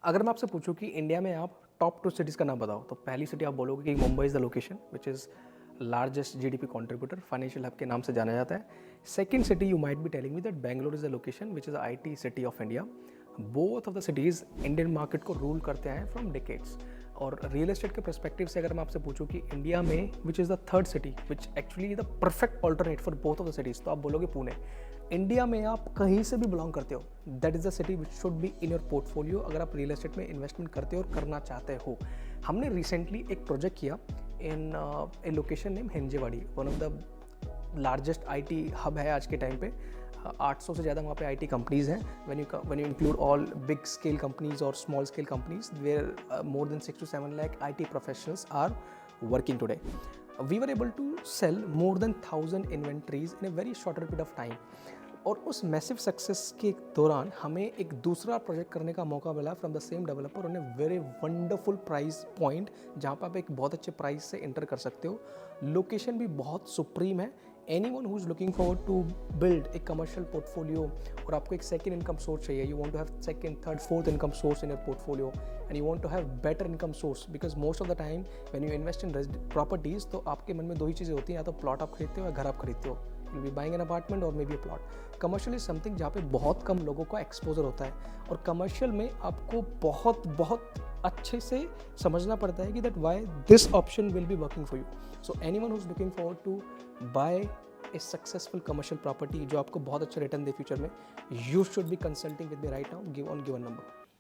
अगर मैं आपसे पूछूं कि इंडिया में आप टॉप 2 सिटीज़ का नाम बताओ तो पहली सिटी आप बोलोगे कि Mumbai is the location which is largest GDP contributor, financial hub के नाम से जाना जाता है। Second city you might be telling me that Bangalore is the location which is IT city of India. Both of the cities Indian market को rule करते हैं from decades. और रियल एस्टेट के परस्पेक्टिव से अगर मैं आपसे पूछूं कि इंडिया में which is the third city which actually the perfect alternate for both of the cities, तो आप बोलोगे पुणे। इंडिया में आप कहीं से भी बिलोंग करते हो, that is the city which should be in your portfolio अगर आप रियल एस्टेट में इन्वेस्टमेंट करते हो और करना चाहते हो। हमने रिसेंटली एक प्रोजेक्ट किया in a location name Hinjewadi, one of the largest IT hub है आज के टाइम पे। 800 से ज़्यादा वहाँ पे आईटी कंपनीज़ हैं। When you include all big scale companies और small scale companies, where more than 6 to 7 lakh IT professionals are working today. We were able to sell more than 1,000 inventories in a very shorter period of time. और उस massive success के दौरान हमें एक दूसरा project करने का मौका मिला from the same developer on a very wonderful price point, जहाँ पर आप एक बहुत अच्छे प्राइस से एंटर कर सकते हो। लोकेशन भी बहुत सुप्रीम है। Anyone who is looking forward to build a commercial portfolio और आपको एक सेकंड इनकम सोर्स चाहिए, you want to have second, third, fourth income source in your portfolio and you want to have better income source, because most of the time when you invest in properties तो आपके मन में दो ही चीज़ें होती हैं, या तो प्लॉट आप खरीदते हो या घर आप खरीदते हो। You be buying an apartment और may be a plot. Commercial is something जहाँ पे बहुत कम लोगों को एक्सपोजर होता है, और कमर्शियल में आपको बहुत बहुत अच्छे से समझना पड़ता है कि that why this option will be working for you. So anyone who is looking forward to buy a successful commercial property जो आपको बहुत अच्छा रिटर्न दे फ्यूचर में, you should be consulting with me right now, give on given number.